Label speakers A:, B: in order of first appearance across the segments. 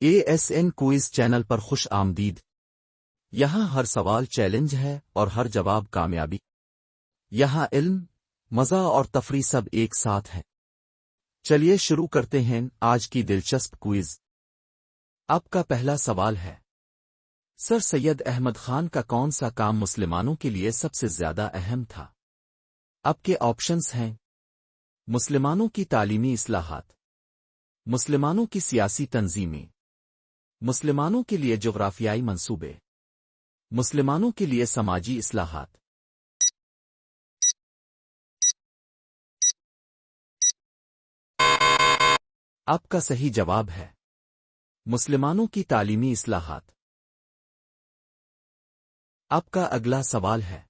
A: ASN quiz channel پر خوش آمدید۔ یہاں ہر سوال چیلنج ہے اور ہر جواب کامیابی۔ یہاں علم، مزہ اور تفریح سب ایک ساتھ ہے۔ چلیے شروع کرتے ہیں آج کی دلچسپ کوئز۔ آپ کا پہلا سوال ہے، سر سید احمد خان کا کون سا کام مسلمانوں کے لیے سب سے زیادہ اہم تھا؟ آپ کے آپشنز ہیں: مسلمانوں کی تعلیمی اصلاحات، مسلمانوں کی سیاسی تنظیمیں، مسلمانوں کے لیے جغرافیائی منصوبے، مسلمانوں کے لیے سماجی اصلاحات۔ آپ کا صحیح جواب ہے مسلمانوں کی تعلیمی اصلاحات۔ آپ کا اگلا سوال ہے،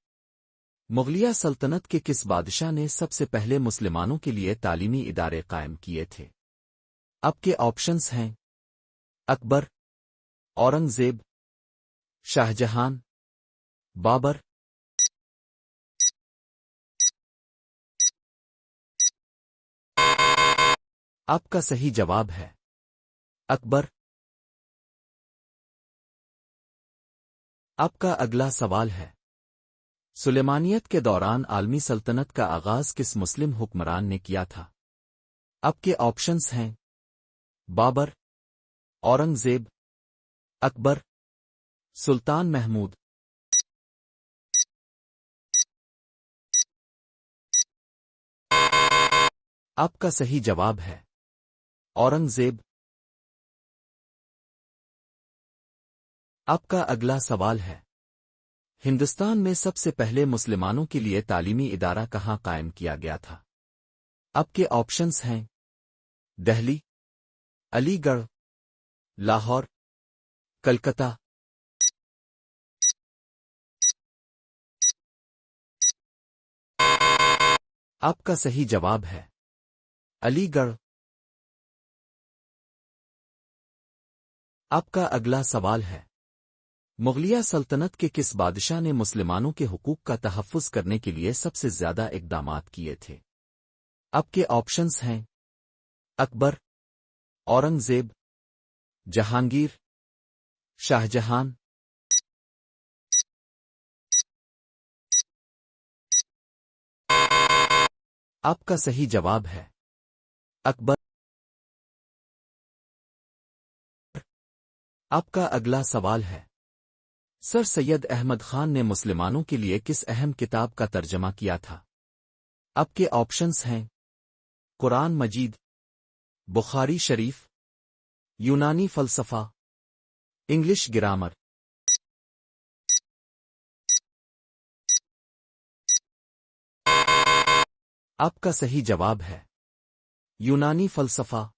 A: مغلیہ سلطنت کے کس بادشاہ نے سب سے پہلے مسلمانوں کے لیے تعلیمی ادارے قائم کیے تھے؟ آپ کے آپشنز ہیں: اکبر، اورنگزیب، شاہجہان، بابر۔ آپ کا صحیح جواب ہے اکبر۔ آپ کا اگلا سوال ہے، سلیمانیت کے دوران عالمی سلطنت کا آغاز کس مسلم حکمران نے کیا تھا؟ آپ کے آپشنز ہیں: بابر، اورنگزیب، اکبر، سلطان محمود۔ آپ کا صحیح جواب ہے اورنگزیب۔ آپ کا اگلا سوال ہے، ہندوستان میں سب سے پہلے مسلمانوں کے لیے تعلیمی ادارہ کہاں قائم کیا گیا تھا؟ آپ کے آپشنز ہیں: دہلی، علی گڑھ، لاہور، کلکتہ۔ آپ کا صحیح جواب ہے علی گڑھ۔ آپ کا اگلا سوال ہے، مغلیہ سلطنت کے کس بادشاہ نے مسلمانوں کے حقوق کا تحفظ کرنے کے لیے سب سے زیادہ اقدامات کیے تھے؟ آپ کے آپشنز ہیں: اکبر، اورنگزیب، جہانگیر، شاہجہان۔ آپ کا صحیح جواب ہے اکبر۔ آپ کا اگلا سوال ہے، سر سید احمد خان نے مسلمانوں کے لیے کس اہم کتاب کا ترجمہ کیا تھا؟ آپ کے آپشنز ہیں: قرآن مجید، بخاری شریف، یونانی فلسفہ، انگلش گرامر۔ آپ کا صحیح جواب ہے یونانی فلسفہ۔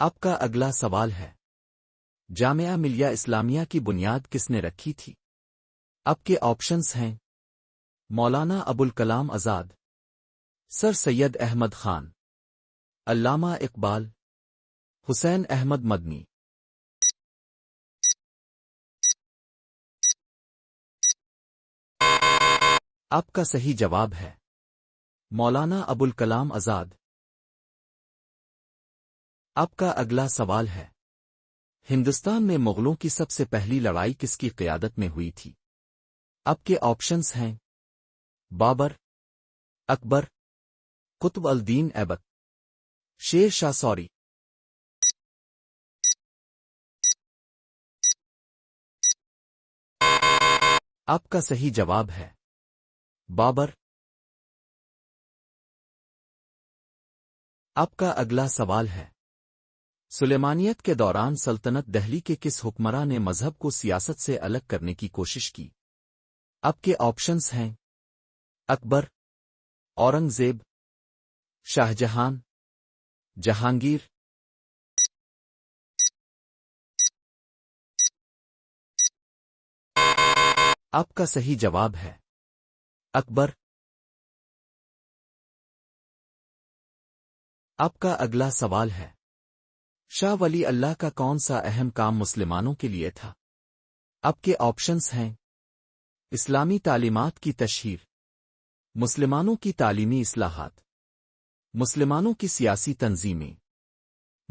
A: آپ کا اگلا سوال ہے، جامعہ ملیہ اسلامیہ کی بنیاد کس نے رکھی تھی؟ آپ کے آپشنز ہیں: مولانا ابوالکلام آزاد، سر سید احمد خان، علامہ اقبال، حسین احمد مدنی۔ آپ کا صحیح جواب ہے مولانا ابوالکلام آزاد۔ آپ کا اگلا سوال ہے، ہندوستان میں مغلوں کی سب سے پہلی لڑائی کس کی قیادت میں ہوئی تھی؟ آپ کے آپشنز ہیں: بابر، اکبر، قطب الدین ایبک، شیر شاہ سوری۔ آپ کا صحیح جواب ہے بابر۔ آپ کا اگلا سوال ہے، سلیمانیت کے دوران سلطنت دہلی کے کس حکمراں نے مذہب کو سیاست سے الگ کرنے کی کوشش کی؟ آپ کے آپشنز ہیں: اکبر، اورنگزیب، شاہجہان، جہانگیر۔ آپ کا صحیح جواب ہے اکبر۔ آپ کا اگلا سوال ہے، شاہ ولی اللہ کا کون سا اہم کام مسلمانوں کے لیے تھا؟ آپ کے آپشنز ہیں: اسلامی تعلیمات کی تشہیر، مسلمانوں کی تعلیمی اصلاحات، مسلمانوں کی سیاسی تنظیمیں۔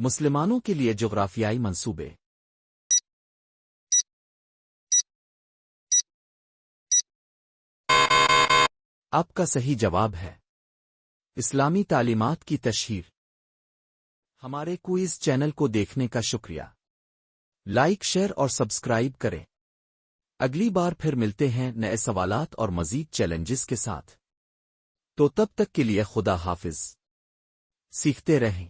A: مسلمانوں کے لیے جغرافیائی منصوبے۔ آپ کا صحیح جواب ہے اسلامی تعلیمات کی تشہیر۔ ہمارے کوئز چینل کو دیکھنے کا شکریہ۔ لائک، شیئر اور سبسکرائب کریں۔ اگلی بار پھر ملتے ہیں نئے سوالات اور مزید چیلنجز کے ساتھ۔ تو تب تک کے لیے خدا حافظ۔ سیکھتے رہیں۔